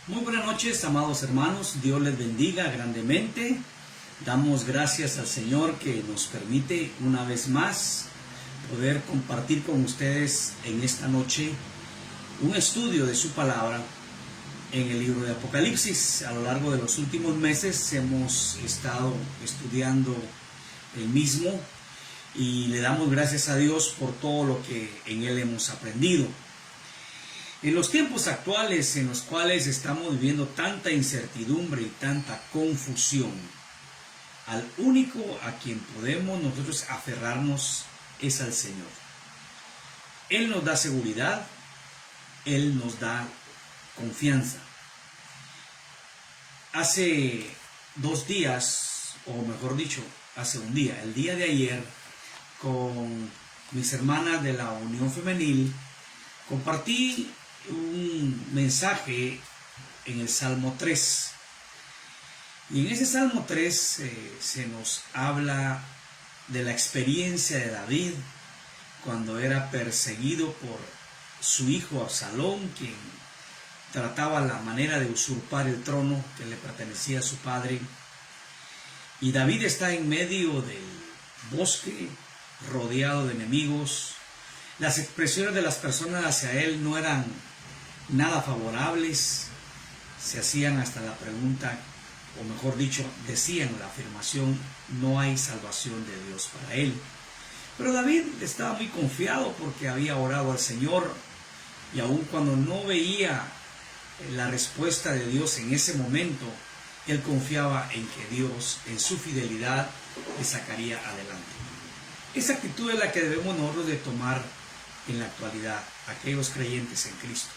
Muy buenas noches, amados hermanos. Dios les bendiga grandemente. Damos gracias al Señor que nos permite una vez más poder compartir con ustedes en esta noche un estudio de su palabra en el libro de Apocalipsis. A lo largo de los últimos meses hemos estado estudiando el mismo y le damos gracias a Dios por todo lo que en él hemos aprendido. En los tiempos actuales en los cuales estamos viviendo tanta incertidumbre y tanta confusión, al único a quien podemos nosotros aferrarnos es al Señor. Él nos da seguridad, Él nos da confianza. Hace 2 días, o mejor dicho, hace un día, el día de ayer, con mis hermanas de la Unión Femenil, compartí un mensaje en el Salmo 3. Y en ese Salmo 3 se nos habla de la experiencia de David cuando era perseguido por su hijo Absalón, quien trataba la manera de usurpar el trono que le pertenecía a su padre. Y David está en medio del bosque, rodeado de enemigos. Las expresiones de las personas hacia él no eran nada favorables. Se hacían hasta la pregunta, o mejor dicho, decían la afirmación: no hay salvación de Dios para él. Pero David estaba muy confiado porque había orado al Señor, y aun cuando no veía la respuesta de Dios en ese momento, él confiaba en que Dios, en su fidelidad, le sacaría adelante. Esa actitud es la que debemos nosotros de tomar en la actualidad, aquellos creyentes en Cristo,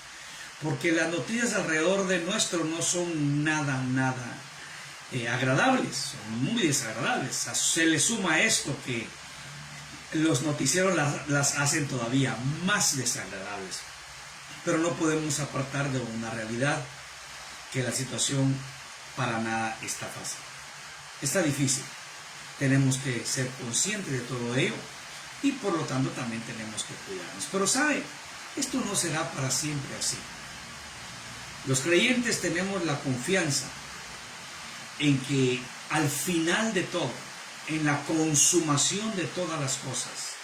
porque las noticias alrededor de nuestro no son nada agradables, son muy desagradables. Se le suma esto que los noticieros las hacen todavía más desagradables, pero no podemos apartar de una realidad, que la situación para nada está fácil, está difícil. Tenemos que ser conscientes de todo ello y por lo tanto también tenemos que cuidarnos. Pero sabe, esto no será para siempre así. Los creyentes tenemos la confianza en que al final de todo, en la consumación de todas las cosas,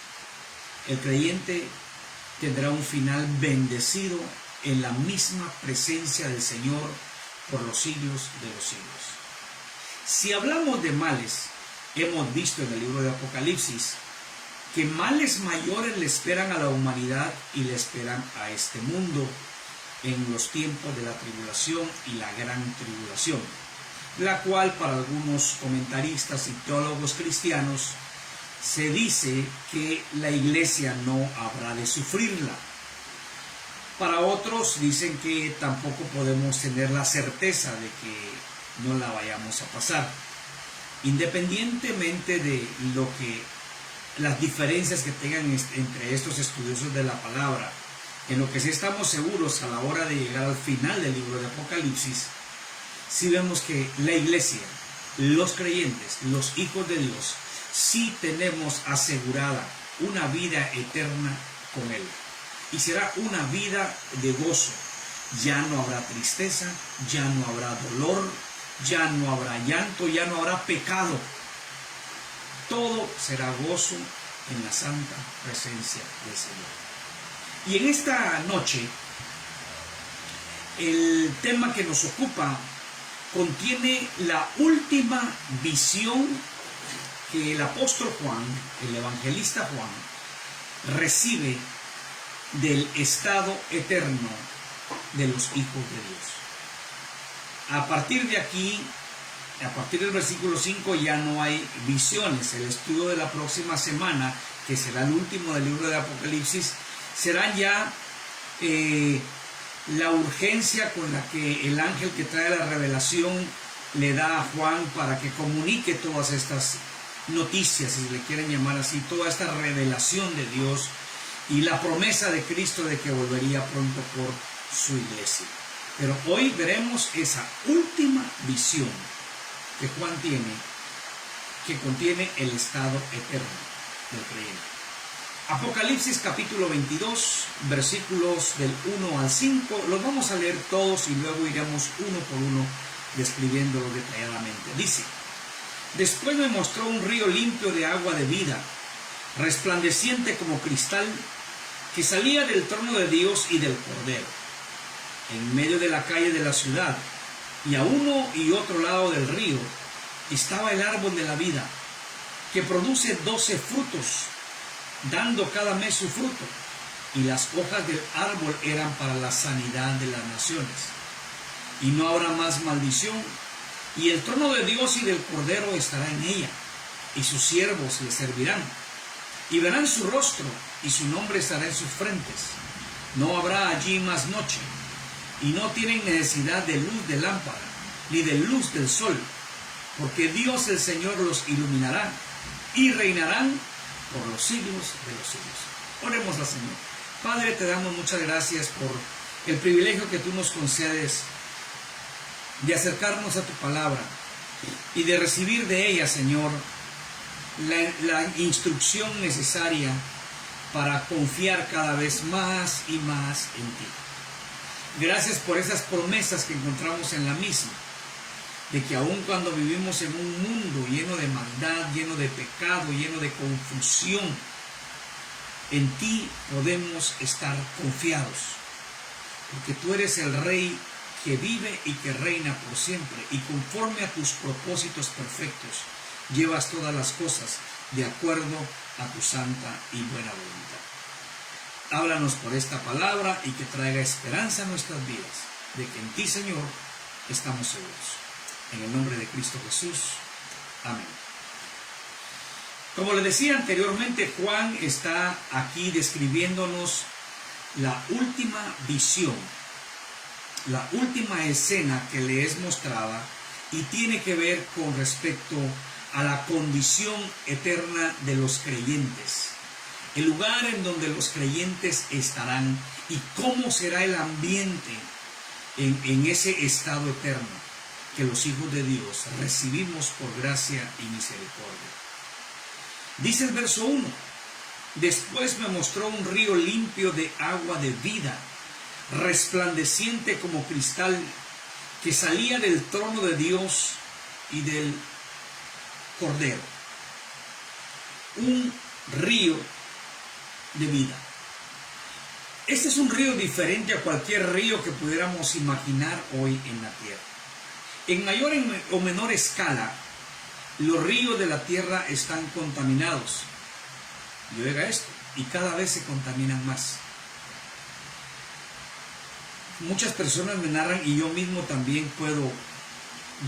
el creyente tendrá un final bendecido en la misma presencia del Señor por los siglos de los siglos. Si hablamos de males, hemos visto en el libro de Apocalipsis que males mayores le esperan a la humanidad y le esperan a este mundo en los tiempos de la tribulación y la gran tribulación, la cual para algunos comentaristas y teólogos cristianos se dice que la iglesia no habrá de sufrirla. Para otros dicen que tampoco podemos tener la certeza de que no la vayamos a pasar. Independientemente de las diferencias que tengan entre estos estudiosos de la palabra, en lo que sí estamos seguros a la hora de llegar al final del libro de Apocalipsis, sí vemos que la iglesia, los creyentes, los hijos de Dios, sí tenemos asegurada una vida eterna con Él. Y será una vida de gozo. Ya no habrá tristeza, ya no habrá dolor, ya no habrá llanto, ya no habrá pecado. Todo será gozo en la santa presencia del Señor. Y en esta noche, el tema que nos ocupa contiene la última visión que el apóstol Juan, el evangelista Juan, recibe del estado eterno de los hijos de Dios. A partir de aquí, a partir del versículo 5, ya no hay visiones. El estudio de la próxima semana, que será el último del libro de Apocalipsis, será ya la urgencia con la que el ángel que trae la revelación le da a Juan para que comunique todas estas noticias, si le quieren llamar así, toda esta revelación de Dios y la promesa de Cristo de que volvería pronto por su iglesia. Pero hoy veremos esa última visión que Juan tiene, que contiene el estado eterno del creyente. Apocalipsis capítulo 22, versículos del 1 al 5, los vamos a leer todos y luego iremos uno por uno describiéndolo detalladamente. Dice: después me mostró un río limpio de agua de vida, resplandeciente como cristal, que salía del trono de Dios y del Cordero. En medio de la calle de la ciudad, y a uno y otro lado del río, estaba el árbol de la vida, que produce 12 frutos, dando cada mes su fruto, y las hojas del árbol eran para la sanidad de las naciones. Y no habrá más maldición, y el trono de Dios y del Cordero estará en ella, y sus siervos le servirán, y verán su rostro, y su nombre estará en sus frentes. No habrá allí más noche, y no tienen necesidad de luz de lámpara, ni de luz del sol, porque Dios el Señor los iluminará, y reinarán por los siglos de los siglos. Oremos al Señor. Padre, te damos muchas gracias por el privilegio que tú nos concedes de acercarnos a tu palabra y de recibir de ella, Señor, la instrucción necesaria para confiar cada vez más y más en ti. Gracias por esas promesas que encontramos en la misma, de que aun cuando vivimos en un mundo lleno de maldad, lleno de pecado, lleno de confusión, en ti podemos estar confiados, porque tú eres el Rey que vive y que reina por siempre, y conforme a tus propósitos perfectos, llevas todas las cosas de acuerdo a tu santa y buena voluntad. Háblanos por esta palabra y que traiga esperanza a nuestras vidas, de que en ti, Señor, estamos seguros. En el nombre de Cristo Jesús. Amén. Como le decía anteriormente, Juan está aquí describiéndonos la última visión, la última escena que le es mostrada, y tiene que ver con respecto a la condición eterna de los creyentes, el lugar en donde los creyentes estarán y cómo será el ambiente en ese estado eterno que los hijos de Dios recibimos por gracia y misericordia. Dice el verso 1: después me mostró un río limpio de agua de vida, resplandeciente como cristal, que salía del trono de Dios y del Cordero. Un río de vida. Este es un río diferente a cualquier río que pudiéramos imaginar hoy en la tierra. En mayor o menor escala, los ríos de la tierra están contaminados. Y oiga esto, y cada vez se contaminan más. Muchas personas me narran, y yo mismo también puedo,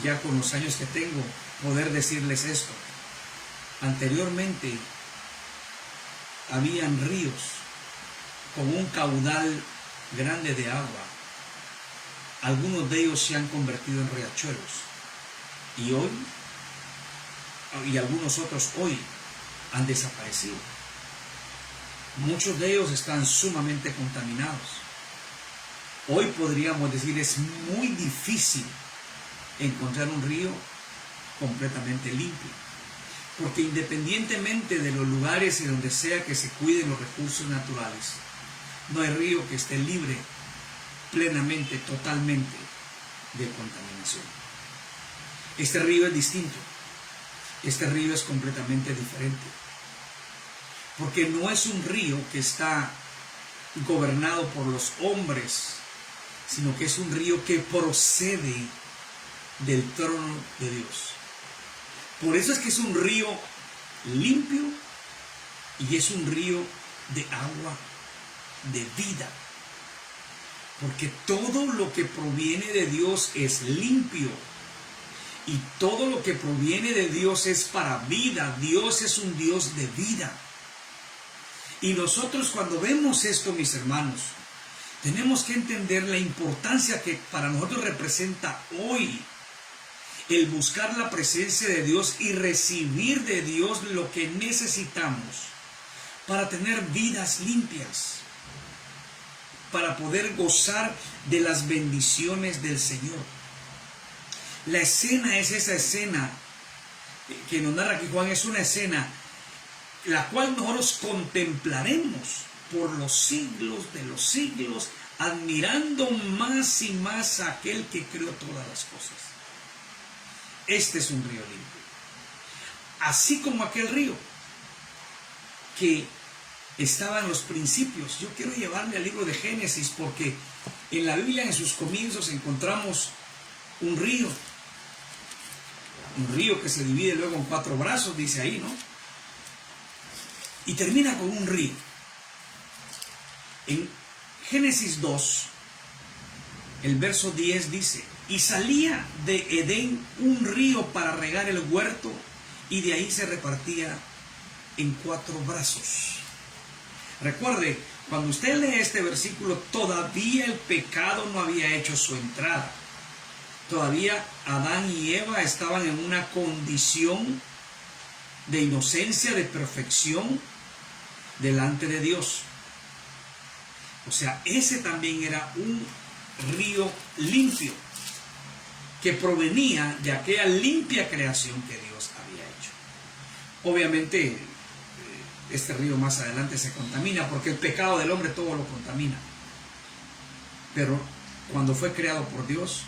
ya con los años que tengo, poder decirles esto. Anteriormente habían ríos con un caudal grande de agua. Algunos de ellos se han convertido en riachuelos, y algunos otros hoy han desaparecido. Muchos de ellos están sumamente contaminados. Hoy podríamos decir es muy difícil encontrar un río completamente limpio, porque independientemente de los lugares y donde sea que se cuiden los recursos naturales, no hay río que esté libre plenamente, totalmente de contaminación. Este río es distinto. Este río es completamente diferente, porque no es un río que está gobernado por los hombres, sino que es un río que procede del trono de Dios. Por eso es que es un río limpio y es un río de agua de vida, porque todo lo que proviene de Dios es limpio. Y todo lo que proviene de Dios es para vida. Dios es un Dios de vida. Y nosotros, cuando vemos esto, mis hermanos, tenemos que entender la importancia que para nosotros representa hoy el buscar la presencia de Dios y recibir de Dios lo que necesitamos para tener vidas limpias, para poder gozar de las bendiciones del Señor. La escena es esa escena que nos narra aquí Juan, es una escena la cual nosotros contemplaremos por los siglos de los siglos, admirando más y más a aquel que creó todas las cosas. Este es un río limpio. Así como aquel río que estaba en los principios. Yo quiero llevarle al libro de Génesis, porque en la Biblia, en sus comienzos, encontramos un río que se divide luego en 4 brazos, dice ahí, ¿no? Y termina con un río. En Génesis 2, el verso 10 dice: y salía de Edén un río para regar el huerto, y de ahí se repartía en 4 brazos. Recuerde, cuando usted lee este versículo, todavía el pecado no había hecho su entrada. Todavía Adán y Eva estaban en una condición de inocencia, de perfección delante de Dios. O sea, ese también era un río limpio que provenía de aquella limpia creación que Dios había hecho. Obviamente, este río más adelante se contamina, porque el pecado del hombre todo lo contamina. Pero cuando fue creado por Dios,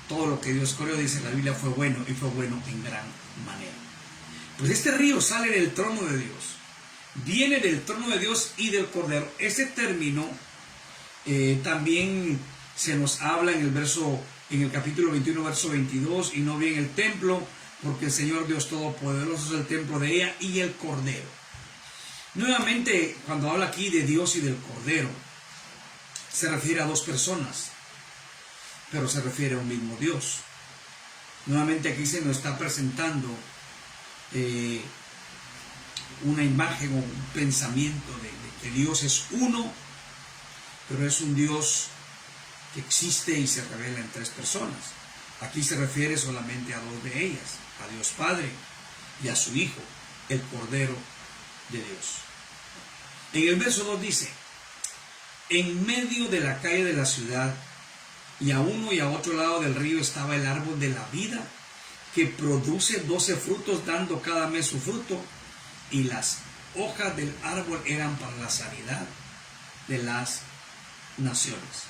todo lo que Dios creó, dice la Biblia, fue bueno, y fue bueno en gran manera. Pues este río sale del trono de Dios, viene del trono de Dios y del Cordero. Ese término también se nos habla en el capítulo 21, verso 22, y no vi en el templo, porque el Señor Dios Todopoderoso es el templo de ella y el Cordero. Nuevamente, cuando habla aquí de Dios y del Cordero, se refiere a 2 personas, pero se refiere a un mismo Dios. Nuevamente aquí se nos está presentando una imagen o un pensamiento de que Dios es uno, pero es un Dios que existe y se revela en 3 personas. Aquí se refiere solamente a 2 de ellas, a Dios Padre y a su Hijo, el Cordero de Dios. En el verso 2 dice: en medio de la calle de la ciudad, y a uno y a otro lado del río, estaba el árbol de la vida, que produce 12 frutos, dando cada mes su fruto, y las hojas del árbol eran para la sanidad de las naciones.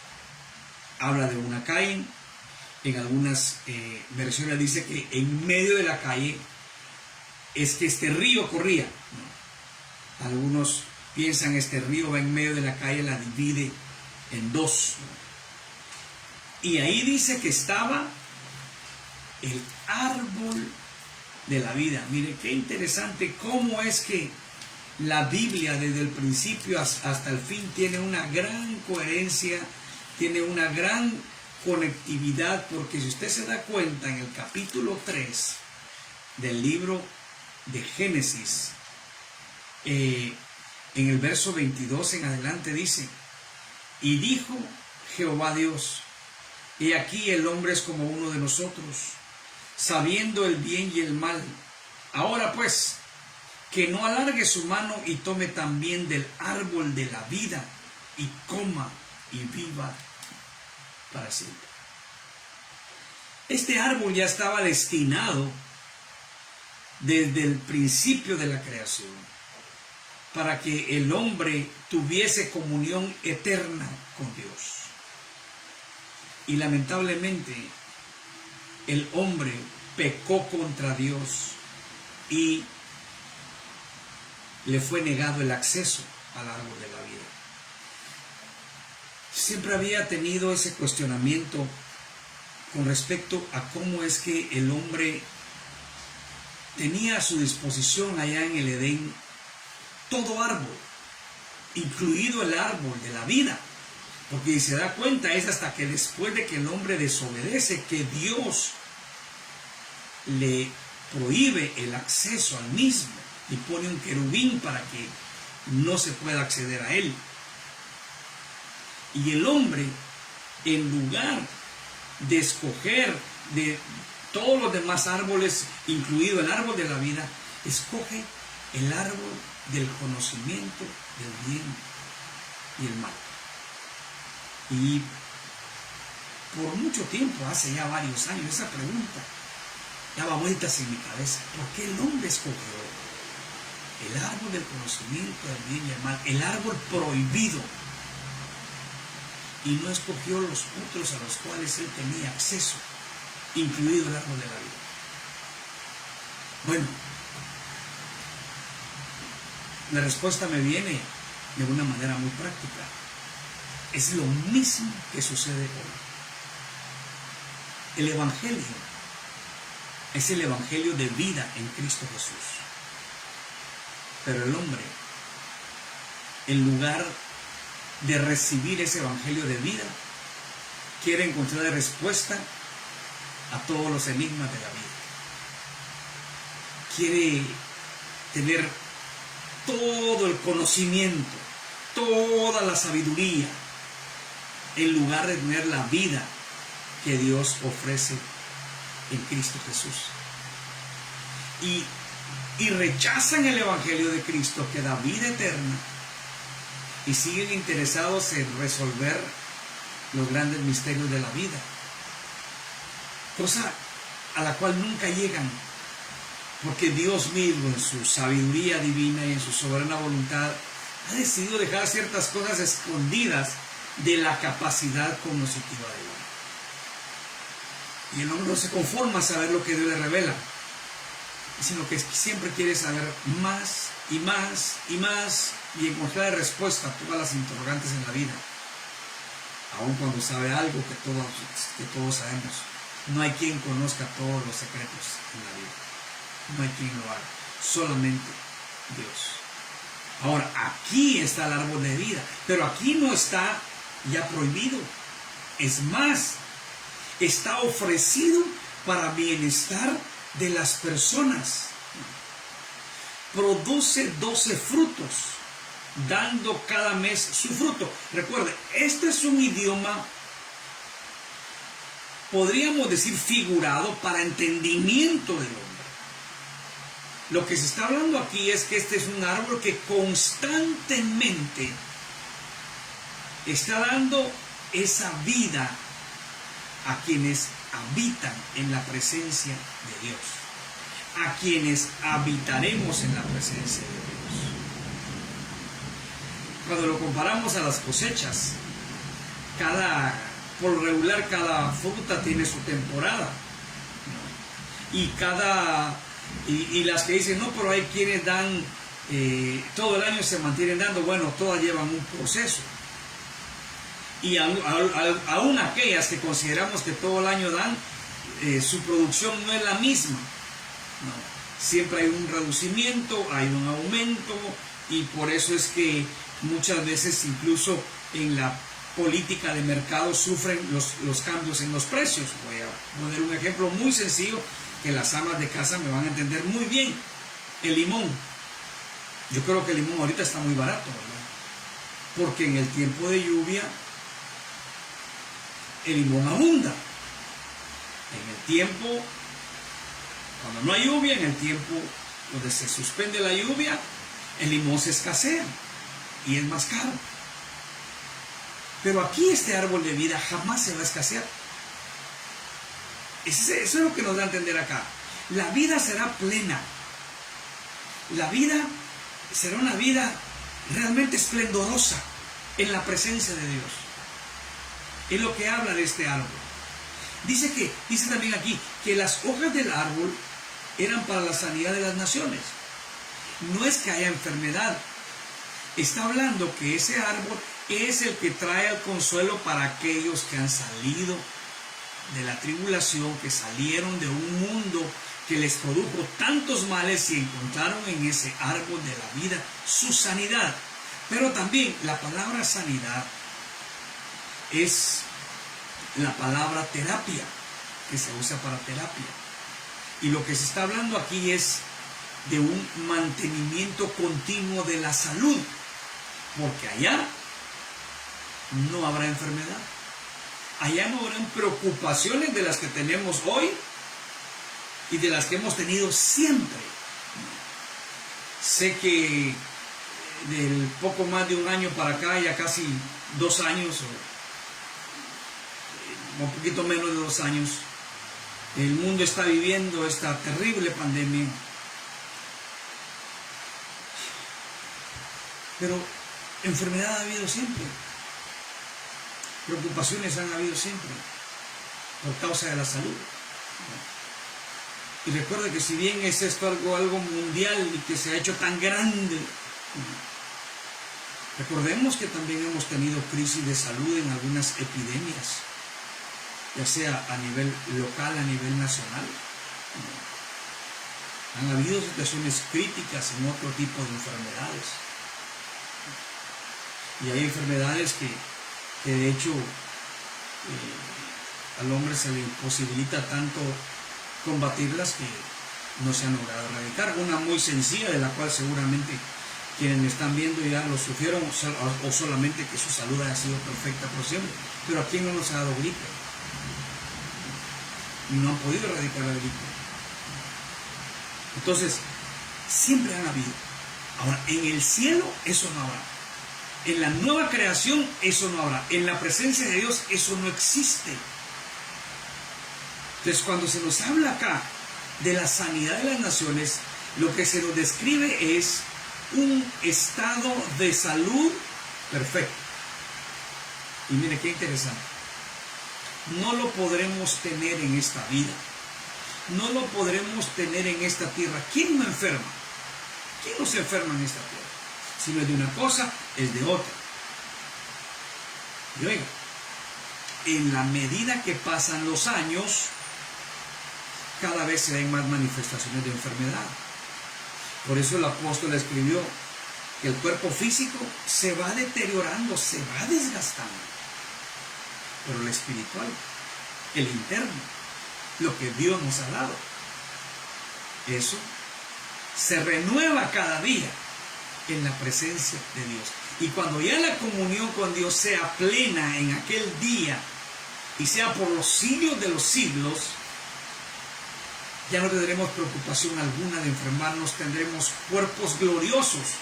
Habla de una calle. En algunas versiones dice que en medio de la calle es que este río corría. Algunos piensan este río va en medio de la calle, la divide en 2. Y ahí dice que estaba el árbol de la vida. Mire qué interesante cómo es que la Biblia desde el principio hasta el fin tiene una gran coherencia, tiene una gran conectividad, porque si usted se da cuenta, en el capítulo 3 del libro de Génesis, en el verso 22 en adelante dice: y dijo Jehová Dios: he aquí el hombre es como uno de nosotros, sabiendo el bien y el mal. Ahora pues, que no alargue su mano y tome también del árbol de la vida, y coma y viva para siempre. Este árbol ya estaba destinado desde el principio de la creación para que el hombre tuviese comunión eterna con Dios. Y lamentablemente el hombre pecó contra Dios y le fue negado el acceso al árbol de la vida. Siempre había tenido ese cuestionamiento con respecto a cómo es que el hombre tenía a su disposición allá en el Edén todo árbol, incluido el árbol de la vida. Porque si se da cuenta, es hasta que después de que el hombre desobedece que Dios le prohíbe el acceso al mismo y pone un querubín para que no se pueda acceder a él. Y el hombre, en lugar de escoger de todos los demás árboles, incluido el árbol de la vida, escoge el árbol del conocimiento del bien y el mal. Y por mucho tiempo, hace ya varios años, esa pregunta daba vueltas en mi cabeza: ¿por qué el hombre escogió el árbol del conocimiento del bien y el mal, el árbol prohibido, y no escogió los otros a los cuales él tenía acceso, incluido el árbol de la vida. Bueno, la respuesta me viene de una manera muy práctica. Es lo mismo que sucede hoy. El Evangelio es el Evangelio de vida en Cristo Jesús. Pero el hombre, en lugar de recibir ese Evangelio de vida, quiere encontrar respuesta a todos los enigmas de la vida. Quiere tener todo el conocimiento, toda la sabiduría, en lugar de tener la vida que Dios ofrece en Cristo Jesús. Y rechazan el Evangelio de Cristo que da vida eterna y siguen interesados en resolver los grandes misterios de la vida, cosa a la cual nunca llegan, porque Dios mismo en su sabiduría divina y en su soberana voluntad ha decidido dejar ciertas cosas escondidas de la capacidad cognitiva del hombre. Y el hombre no se conforma a saber lo que Dios le revela, sino que siempre quiere saber más y más y más y encontrar respuesta a todas las interrogantes en la vida, aun cuando sabe algo que todos sabemos. No hay quien conozca todos los secretos en la vida, no hay quien lo haga, solamente Dios. Ahora, aquí está el árbol de vida, pero aquí no está ya prohibido. Es más, está ofrecido para bienestar de las personas. Produce 12 frutos, dando cada mes su fruto. Recuerde, este es un idioma, podríamos decir, figurado para entendimiento del hombre. Lo que se está hablando aquí es que este es un árbol que constantemente está dando esa vida a quienes habitan en la presencia de Dios, a quienes habitaremos en la presencia de Dios. Cuando lo comparamos a las cosechas, por lo regular cada fruta tiene su temporada, ¿no? Y las que dicen, no, pero hay quienes dan, todo el año se mantienen dando, bueno, todas llevan un proceso. Y aún aquellas que consideramos que todo el año dan, su producción no es la misma. No. Siempre hay un reducimiento, hay un aumento, y por eso es que muchas veces incluso en la política de mercado sufren los cambios en los precios. Voy a poner un ejemplo muy sencillo que las amas de casa me van a entender muy bien. El limón. Yo creo que el limón ahorita está muy barato, ¿verdad? Porque en el tiempo de lluvia el limón abunda. En el tiempo, cuando no hay lluvia, en el tiempo donde se suspende la lluvia, el limón se escasea y es más caro. Pero aquí este árbol de vida jamás se va a escasear. Eso es lo que nos da a entender acá. La vida será plena. La vida será una vida realmente esplendorosa en la presencia de Dios. Es lo que habla de este árbol. Dice también aquí que las hojas del árbol eran para la sanidad de las naciones. No es que haya enfermedad. Está hablando que ese árbol es el que trae el consuelo para aquellos que han salido de la tribulación, que salieron de un mundo que les produjo tantos males y encontraron en ese árbol de la vida su sanidad. Pero también la palabra sanidad es la palabra terapia, que se usa para terapia. Y lo que se está hablando aquí es de un mantenimiento continuo de la salud, porque allá no habrá enfermedad. Allá no habrán preocupaciones de las que tenemos hoy y de las que hemos tenido siempre. Sé que del poco más de un año para acá, ya casi 2 años, o un poquito menos de 2 años, el mundo está viviendo esta terrible pandemia. Pero enfermedad ha habido siempre. Preocupaciones han habido siempre por causa de la salud. Y recuerda que si bien es esto algo mundial y que se ha hecho tan grande, recordemos que también hemos tenido crisis de salud en algunas epidemias, ya sea a nivel local, a nivel nacional. Han habido situaciones críticas en otro tipo de enfermedades. Y hay enfermedades que de hecho al hombre se le imposibilita tanto combatirlas que no se han logrado erradicar. Una muy sencilla, de la cual seguramente quienes me están viendo ya lo sufrieron, o solamente que su salud haya sido perfecta por siempre. Pero ¿a quién no nos ha dado gripe? Y no han podido erradicar la gripe. Entonces, siempre han habido. Ahora, en el cielo eso no habrá. En la nueva creación eso no habrá. En la presencia de Dios eso no existe. Entonces, cuando se nos habla acá de la sanidad de las naciones, lo que se nos describe es un estado de salud perfecto. Y mire qué interesante. No lo podremos tener en esta vida. No lo podremos tener en esta tierra. ¿Quién no enferma? ¿Quién no se enferma en esta tierra? Si no es de una cosa, es de otra. Y oiga, en la medida que pasan los años, cada vez se ven más manifestaciones de enfermedad. Por eso el apóstol escribió que el cuerpo físico se va deteriorando, se va desgastando. Pero el espiritual, el interno, lo que Dios nos ha dado, eso se renueva cada día en la presencia de Dios. Y cuando ya la comunión con Dios sea plena en aquel día y sea por los siglos de los siglos, ya no tendremos preocupación alguna de enfermarnos, tendremos cuerpos gloriosos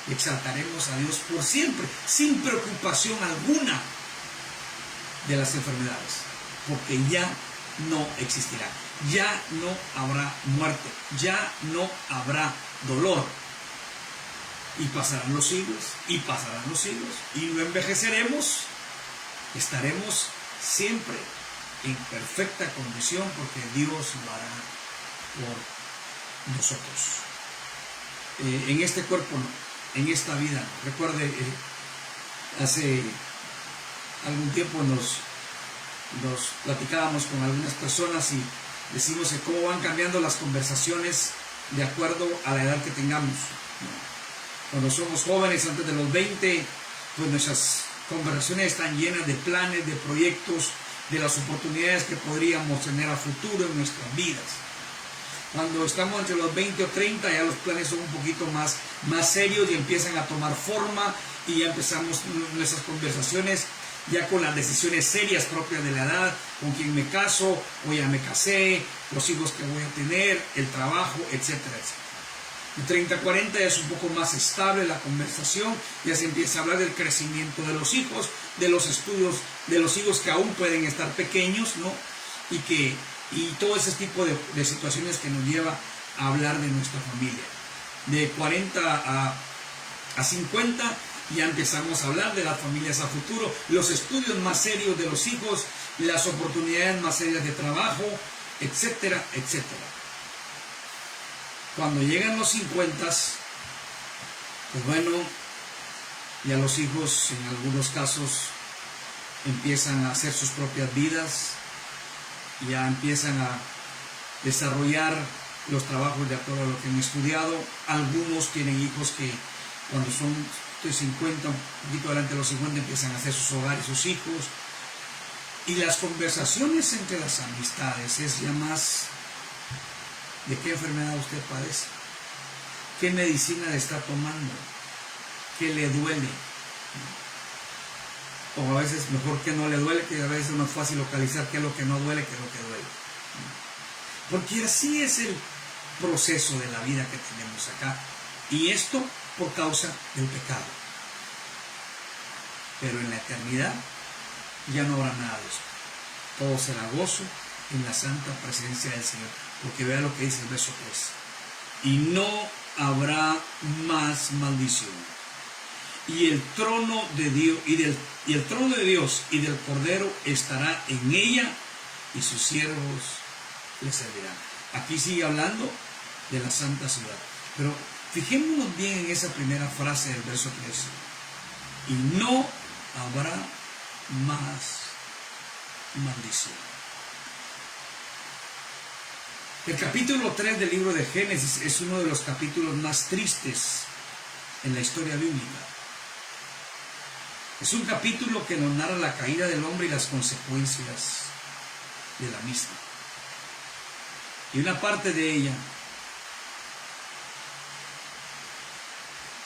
y exaltaremos a Dios por siempre, sin preocupación alguna de las enfermedades, porque ya no existirá, ya no habrá muerte, ya no habrá dolor. Y pasarán los siglos, y pasarán los siglos, y no envejeceremos, estaremos siempre en perfecta condición, porque Dios lo hará por nosotros. En este cuerpo no, en esta vida no. Recuerde, hace algún tiempo nos platicábamos con algunas personas y decimos que cómo van cambiando las conversaciones de acuerdo a la edad que tengamos. Cuando somos jóvenes, antes de los 20, pues nuestras conversaciones están llenas de planes, de proyectos, de las oportunidades que podríamos tener a futuro en nuestras vidas. Cuando estamos entre los 20 o 30, ya los planes son un poquito más serios y empiezan a tomar forma, y ya empezamos nuestras conversaciones ya con las decisiones serias propias de la edad, con quién me caso, o ya me casé, los hijos que voy a tener, el trabajo, etcétera, etcétera. De 30 a 40 ya es un poco más estable la conversación, ya se empieza a hablar del crecimiento de los hijos, de los estudios de los hijos que aún pueden estar pequeños, ¿no? Y todo ese tipo de situaciones que nos lleva a hablar de nuestra familia. De 40 a 50 ya empezamos a hablar de las familias a futuro, los estudios más serios de los hijos, las oportunidades más serias de trabajo, etcétera, etcétera. Cuando llegan los 50, pues bueno, ya los hijos en algunos casos empiezan a hacer sus propias vidas, ya empiezan a desarrollar los trabajos de acuerdo a lo que han estudiado. Algunos tienen hijos que cuando son de 50, un poquito adelante de los 50, empiezan a hacer sus hogares, sus hijos. Y las conversaciones entre las amistades es ya más: ¿de qué enfermedad usted padece? ¿Qué medicina le está tomando? ¿Qué le duele? O a veces mejor que no le duele, que a veces es más fácil localizar qué es lo que no duele que lo que duele. Porque así es el proceso de la vida que tenemos acá. Y esto por causa del pecado. Pero en la eternidad ya no habrá nada de eso. Todo será gozo en la santa presencia del Señor. Porque vea lo que dice el verso 3. Y no habrá más maldición. y el trono de Dios y el trono de Dios y del Cordero estará en ella, y sus siervos le servirán. Aquí sigue hablando de la santa ciudad. Pero fijémonos bien en esa primera frase del verso 13. Y no habrá más maldición. El capítulo 3 del libro de Génesis es uno de los capítulos más tristes en la historia bíblica. Es un capítulo que nos narra la caída del hombre y las consecuencias de la misma. Y una parte de ella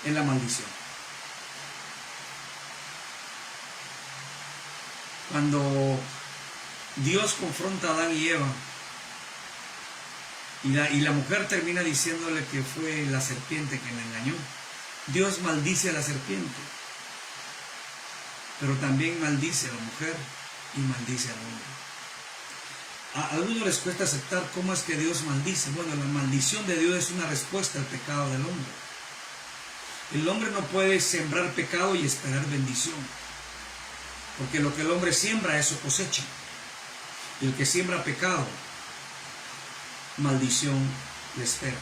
es la maldición. Cuando Dios confronta a Adán y Eva, y la mujer termina diciéndole que fue la serpiente que la engañó, Dios maldice a la serpiente, pero también maldice a la mujer y maldice al hombre. A algunos les cuesta aceptar cómo es que Dios maldice. Bueno, la maldición de Dios es una respuesta al pecado del hombre. El hombre no puede sembrar pecado y esperar bendición, porque lo que el hombre siembra, eso cosecha. Y el que siembra pecado, maldición le espera.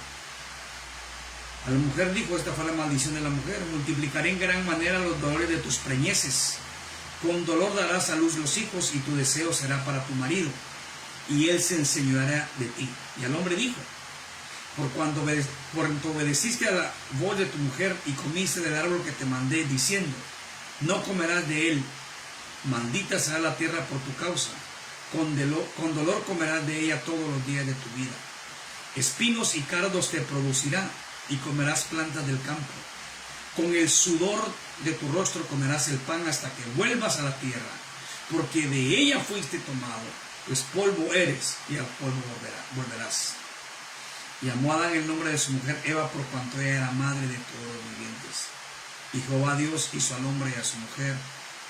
A la mujer dijo, esta fue la maldición de la mujer: multiplicaré en gran manera los dolores de tus preñeces, con dolor darás a luz los hijos, y tu deseo será para tu marido, y él se enseñoreará de ti. Y al hombre dijo, por cuanto obedeciste a la voz de tu mujer y comiste del árbol que te mandé, diciendo, no comerás de él, maldita será la tierra por tu causa, con dolor comerás de ella todos los días de tu vida. Espinos y cardos te producirá, y comerás plantas del campo. Con el sudor de tu rostro comerás el pan hasta que vuelvas a la tierra, porque de ella fuiste tomado, pues polvo eres, y al polvo volverás. Y amó a Adán el nombre de su mujer Eva, por cuanto ella era madre de todos los vivientes. Y Jehová Dios hizo al hombre y a su mujer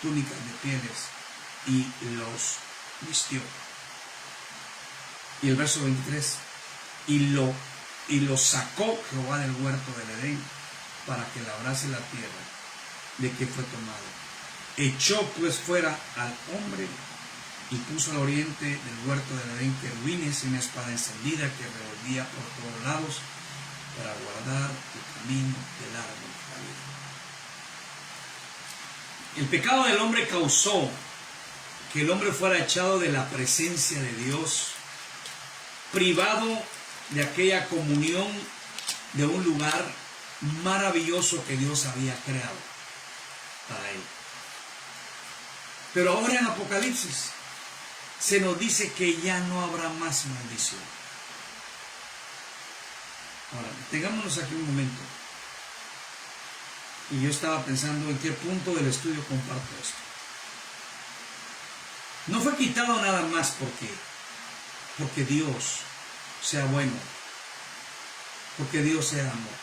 túnicas de pieles, y los vistió. Y el verso 23, y lo sacó Jehová del huerto del Edén, para que labrase la tierra de que fue tomado. Echó pues fuera al hombre, y puso al oriente del huerto del Edén querubines y una espada encendida que revolvía por todos lados, para guardar el camino del árbol de la vida. El pecado del hombre causó que el hombre fuera echado de la presencia de Dios, privado de aquella comunión de un lugar maravilloso que Dios había creado para él. Pero ahora en Apocalipsis se nos dice que ya no habrá más maldición. Ahora, tengámonos aquí un momento. Y yo estaba pensando en qué punto del estudio comparto esto. No fue quitado nada más porque Dios sea bueno, porque Dios sea amor.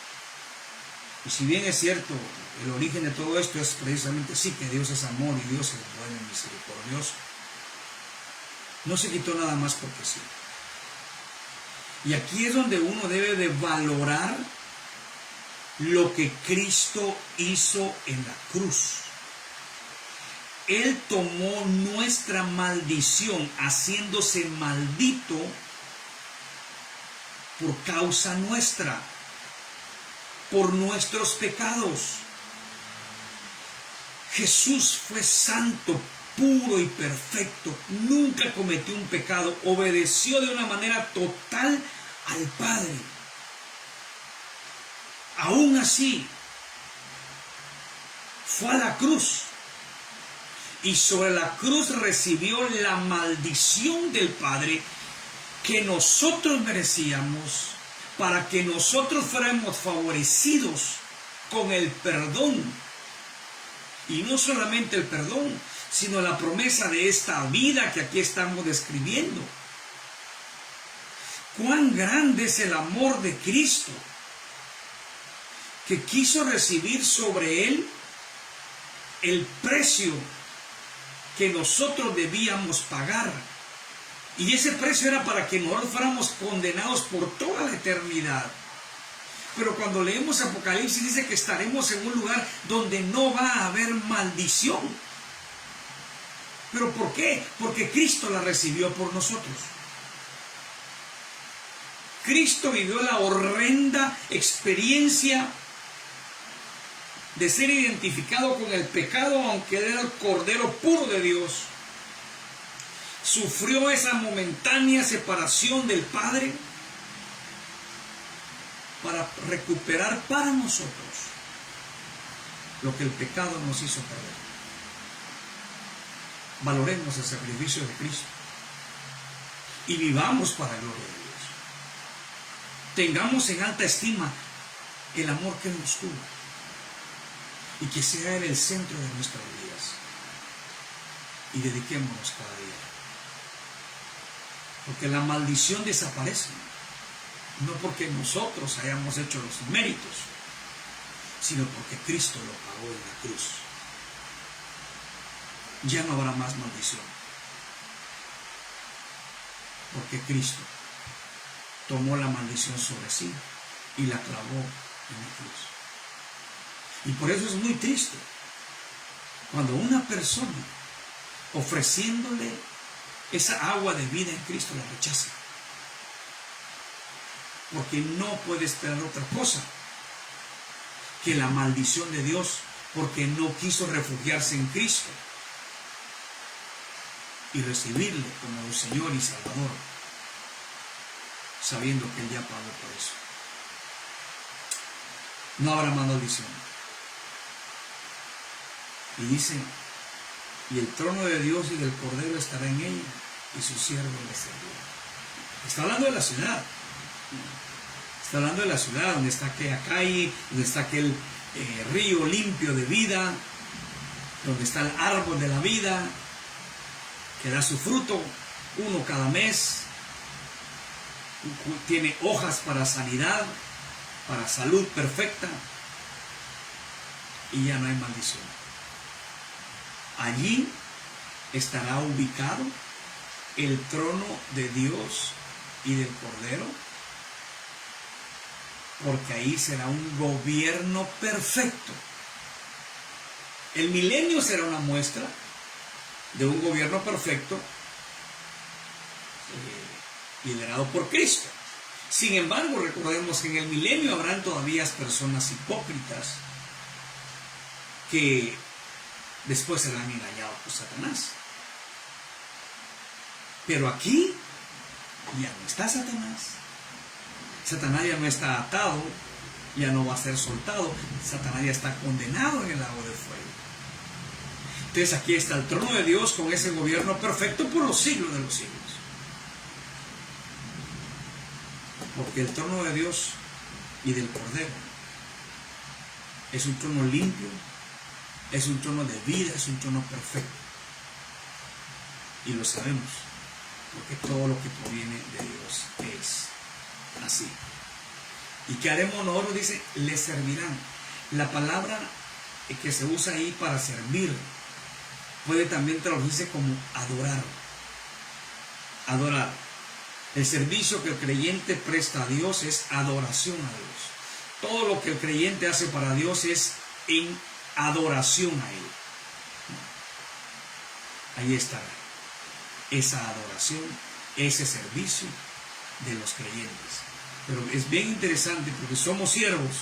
Y si bien es cierto, el origen de todo esto es precisamente sí, que Dios es amor y Dios es bueno y misericordioso, no se quitó nada más porque sí. Y aquí es donde uno debe de valorar lo que Cristo hizo en la cruz. Él tomó nuestra maldición, haciéndose maldito por causa nuestra, por nuestros pecados. Jesús fue santo, puro y perfecto, nunca cometió un pecado, obedeció de una manera total al Padre. Aún así, fue a la cruz y sobre la cruz recibió la maldición del Padre que nosotros merecíamos, para que nosotros fuéramos favorecidos con el perdón. Y no solamente el perdón, sino la promesa de esta vida que aquí estamos describiendo. Cuán grande es el amor de Cristo, que quiso recibir sobre él el precio que nosotros debíamos pagar. Y ese precio era para que nosotros fuéramos condenados por toda la eternidad. Pero cuando leemos Apocalipsis dice que estaremos en un lugar donde no va a haber maldición. ¿Pero por qué? Porque Cristo la recibió por nosotros. Cristo vivió la horrenda experiencia de ser identificado con el pecado, aunque era el Cordero puro de Dios. Sufrió esa momentánea separación del Padre para recuperar para nosotros lo que el pecado nos hizo perder. Valoremos el sacrificio de Cristo y vivamos para la gloria de Dios. Tengamos en alta estima el amor que Él nos tuvo y que sea Él el centro de nuestras vidas, y dediquémonos cada día, porque la maldición desaparece, no porque nosotros hayamos hecho los méritos, sino porque Cristo lo pagó en la cruz. Ya no habrá más maldición, porque Cristo tomó la maldición sobre sí y la clavó en la cruz. Y por eso es muy triste cuando una persona, ofreciéndole esa agua de vida en Cristo, la rechaza, porque no puede esperar otra cosa que la maldición de Dios, porque no quiso refugiarse en Cristo y recibirle como el Señor y Salvador, sabiendo que Él ya pagó por eso. No habrá más maldición. Y dice, y el trono de Dios y del Cordero estará en ella, y su siervo le servirá. Está hablando de la ciudad. Está hablando de la ciudad, donde está aquella calle, donde está aquel río limpio de vida, donde está el árbol de la vida, que da su fruto, uno cada mes, tiene hojas para sanidad, para salud perfecta, y ya no hay maldición. Allí estará ubicado el trono de Dios y del Cordero, porque ahí será un gobierno perfecto. El milenio será una muestra de un gobierno perfecto liderado por Cristo. Sin embargo, recordemos que en el milenio habrán todavía personas hipócritas que después serán engañados por Satanás. Pero aquí ya no está Satanás. Satanás ya no está atado, ya no va a ser soltado. Satanás ya está condenado en el lago de fuego. Entonces aquí está el trono de Dios con ese gobierno perfecto por los siglos de los siglos. Porque el trono de Dios y del Cordero es un trono limpio, es un trono de vida, es un trono perfecto. Y lo sabemos, porque todo lo que proviene de Dios es así. ¿Y qué haremos nosotros? Dice, le servirán. La palabra que se usa ahí para servir puede también traducirse como adorar. Adorar. El servicio que el creyente presta a Dios es adoración a Dios. Todo lo que el creyente hace para Dios es en adoración a Él. Ahí está esa adoración, ese servicio de los creyentes. Pero es bien interesante porque somos siervos,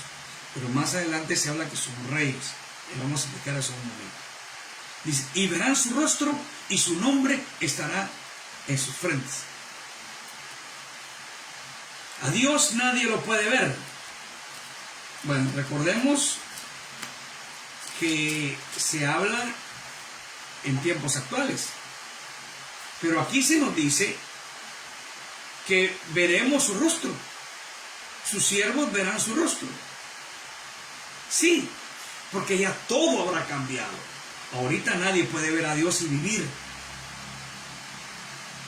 pero más adelante se habla que somos reyes. Y vamos a explicar eso en un momento. Dice, y verán su rostro y su nombre estará en sus frentes. A Dios nadie lo puede ver. Bueno, recordemos que se habla en tiempos actuales. Pero aquí se nos dice que veremos su rostro. Sus siervos verán su rostro. Sí, porque ya todo habrá cambiado. Ahorita nadie puede ver a Dios y vivir.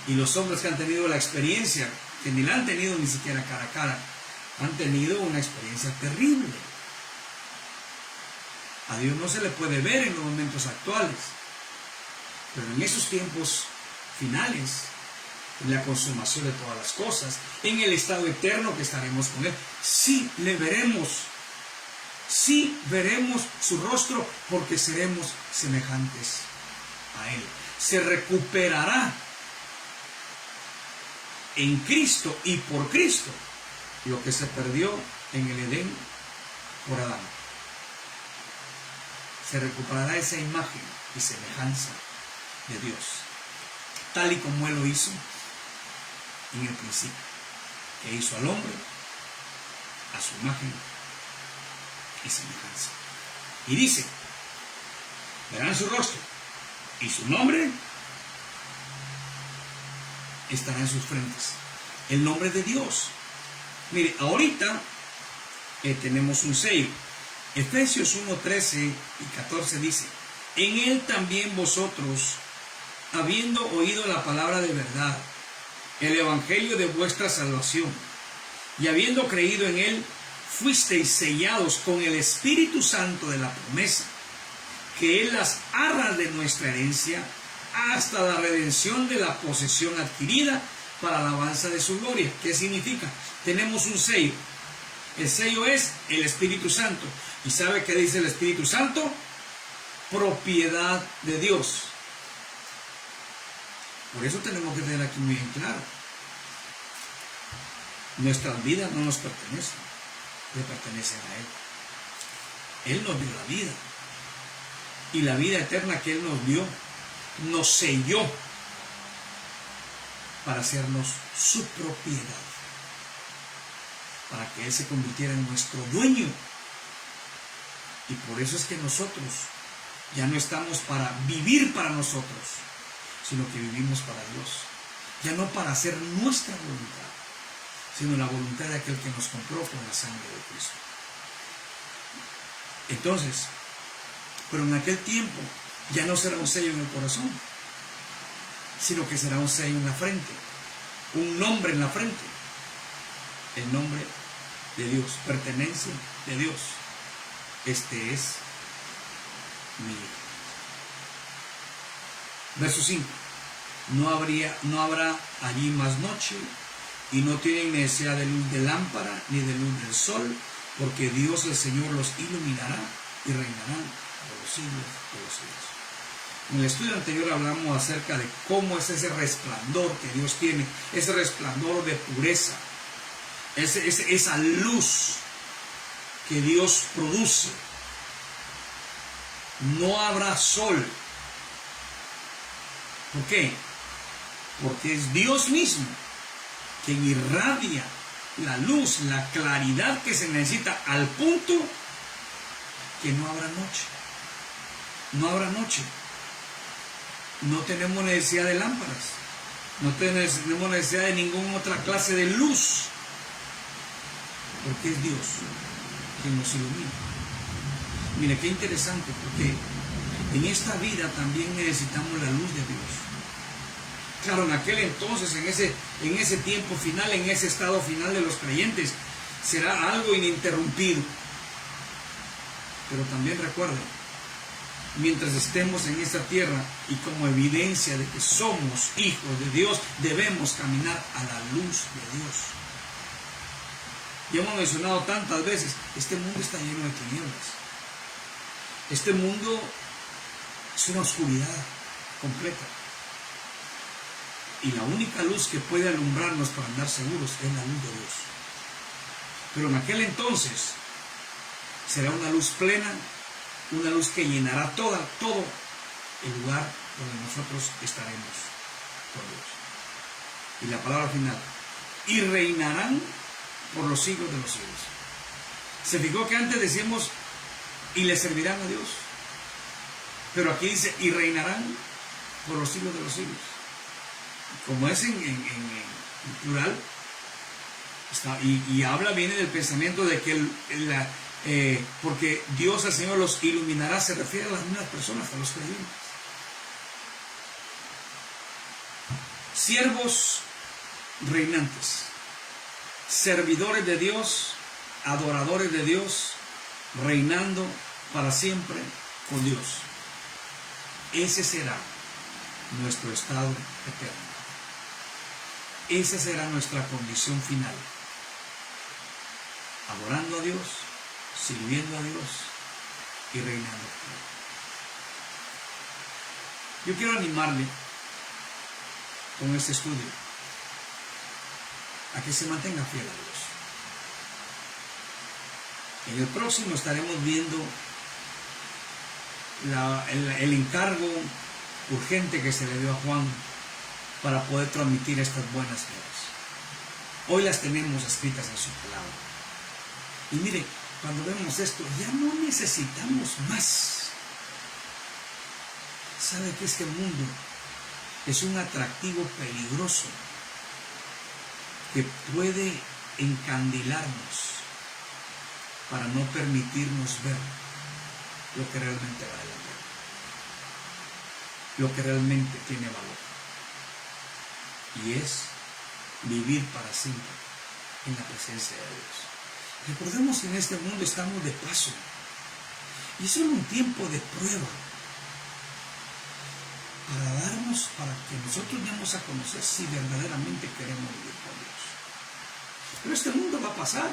Y los hombres que han tenido la experiencia, que ni la han tenido ni siquiera cara a cara, han tenido una experiencia terrible. A Dios no se le puede ver en los momentos actuales, pero en esos tiempos finales en la consumación de todas las cosas, en el estado eterno que estaremos con Él. Sí le veremos, sí veremos su rostro, porque seremos semejantes a Él. Se recuperará en Cristo y por Cristo lo que se perdió en el Edén por Adán. Se recuperará esa imagen y semejanza de Dios, tal y como Él lo hizo en el principio, que hizo al hombre a su imagen y semejanza. Y dice, verán su rostro y su nombre estará en sus frentes. El nombre de Dios. Mire, ahorita tenemos un sello. Efesios 1:13 y 14 dice, en Él también vosotros, habiendo oído la palabra de verdad, el evangelio de vuestra salvación, y habiendo creído en Él, fuisteis sellados con el Espíritu Santo de la promesa, que Él las arras de nuestra herencia, hasta la redención de la posesión adquirida para la alabanza de su gloria. ¿Qué significa? Tenemos un sello. El sello es el Espíritu Santo. ¿Y sabe qué dice el Espíritu Santo? Propiedad de Dios. Por eso tenemos que tener aquí muy en claro. Nuestras vidas no nos pertenecen, le pertenecen a Él. Él nos dio la vida. Y la vida eterna que Él nos dio, nos selló para hacernos su propiedad, para que Él se convirtiera en nuestro dueño. Y por eso es que nosotros ya no estamos para vivir para nosotros, sino que vivimos para Dios. Ya no para hacer nuestra voluntad, sino la voluntad de aquel que nos compró con la sangre de Cristo. Entonces, pero en aquel tiempo ya no será un sello en el corazón, sino que será un sello en la frente, un nombre en la frente, el nombre de Dios, pertenencia de Dios. Este es mi hijo. Verso 5. No habrá allí más noche, y no tienen necesidad de luz de lámpara ni de luz del sol, porque Dios el Señor los iluminará y reinarán por los siglos de los siglos. En el estudio anterior hablamos acerca de cómo es ese resplandor que Dios tiene, ese resplandor de pureza, esa luz que Dios produce. No habrá sol. ¿Por qué? Porque es Dios mismo quien irradia la luz, la claridad que se necesita, al punto que no habrá noche. No habrá noche. No tenemos necesidad de lámparas. No tenemos necesidad de ninguna otra clase de luz. Porque es Dios quien nos ilumina. Mire, qué interesante, porque en esta vida también necesitamos la luz de Dios. Claro, en aquel entonces, en ese tiempo final, en ese estado final de los creyentes, será algo ininterrumpido. Pero también recuerden, mientras estemos en esta tierra y como evidencia de que somos hijos de Dios, debemos caminar a la luz de Dios. Ya hemos mencionado tantas veces, este mundo está lleno de tinieblas. Este mundo es una oscuridad completa. Y la única luz que puede alumbrarnos para andar seguros es la luz de Dios. Pero en aquel entonces será una luz plena, una luz que llenará todo el lugar donde nosotros estaremos con Dios. Y la palabra final, y reinarán por los siglos de los siglos. Se fijó que antes decíamos, y le servirán a Dios. Pero aquí dice, y reinarán por los siglos de los siglos. Como es en plural, y habla, viene del pensamiento de que porque Dios al Señor los iluminará, se refiere a las mismas personas, a los creyentes. Siervos reinantes, servidores de Dios, adoradores de Dios, reinando para siempre con Dios. Ese será nuestro estado eterno. Esa será nuestra condición final. Adorando a Dios, sirviendo a Dios y reinando con Él. Yo quiero animarle con este estudio a que se mantenga fiel a Dios. En el próximo estaremos viendo el encargo urgente que se le dio a Juan para poder transmitir estas buenas nuevas. Hoy las tenemos escritas en su palabra. Y mire, cuando vemos esto, ya no necesitamos más. ¿Sabe que este mundo es un atractivo peligroso que puede encandilarnos para no permitirnos ver lo que realmente vale la pena, lo que realmente tiene valor? Y es vivir para siempre en la presencia de Dios. Recordemos que en este mundo estamos de paso y es solo un tiempo de prueba para que nosotros demos a conocer si verdaderamente queremos vivir con Dios. Pero este mundo va a pasar.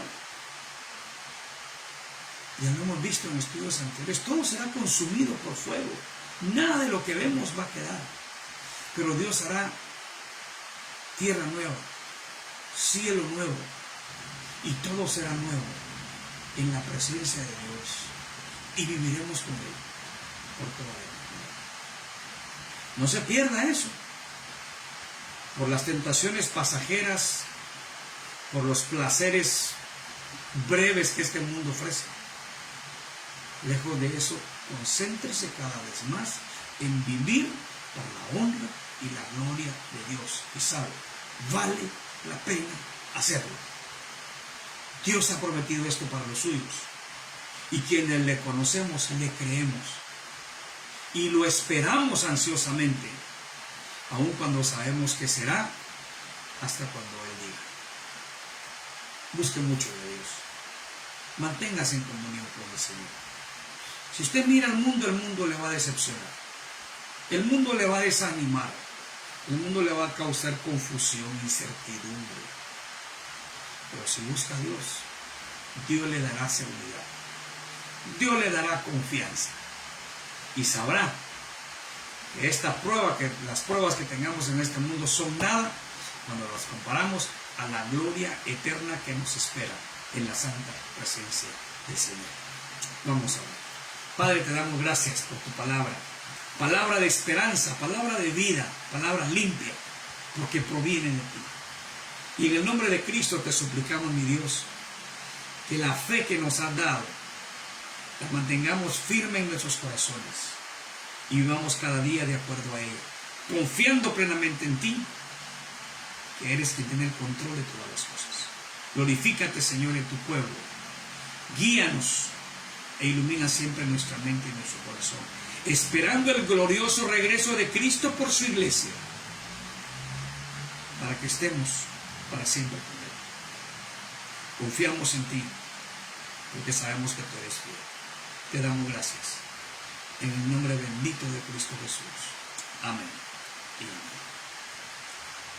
Ya lo hemos visto en estudios anteriores, todo será consumido por fuego. Nada de lo que vemos va a quedar. Pero Dios hará tierra nueva, cielo nuevo, y todo será nuevo en la presencia de Dios. Y viviremos con Él por toda la vida. No se pierda eso. Por las tentaciones pasajeras, por los placeres breves que este mundo ofrece. Lejos de eso, concéntrese cada vez más en vivir por la honra y la gloria de Dios. Y sabe, vale la pena hacerlo. Dios ha prometido esto para los suyos. Y quienes le conocemos, le creemos. Y lo esperamos ansiosamente, aun cuando sabemos que será hasta cuando Él diga. Busque mucho de Dios. Manténgase en comunión con el Señor. Si usted mira al mundo, el mundo le va a decepcionar. El mundo le va a desanimar. El mundo le va a causar confusión, incertidumbre. Pero si busca a Dios, Dios le dará seguridad. Dios le dará confianza. Y sabrá que las pruebas que tengamos en este mundo son nada cuando las comparamos a la gloria eterna que nos espera en la santa presencia del Señor. Vamos a ver. Padre, te damos gracias por tu palabra. Palabra de esperanza, palabra de vida, palabra limpia, porque proviene de ti. Y en el nombre de Cristo te suplicamos, mi Dios, que la fe que nos has dado la mantengamos firme en nuestros corazones y vivamos cada día de acuerdo a ella, confiando plenamente en ti, que eres quien tiene el control de todas las cosas. Glorifícate, Señor, en tu pueblo. Guíanos e ilumina siempre nuestra mente y nuestro corazón, esperando el glorioso regreso de Cristo por su iglesia, para que estemos para siempre con Él. Confiamos en ti, porque sabemos que tú eres fiel. Te damos gracias. En el nombre bendito de Cristo Jesús. Amén. Y amén.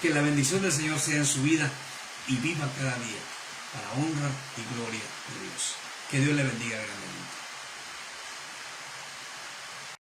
Que la bendición del Señor sea en su vida y viva cada día para honra y gloria de Dios. Que Dios le bendiga grandemente.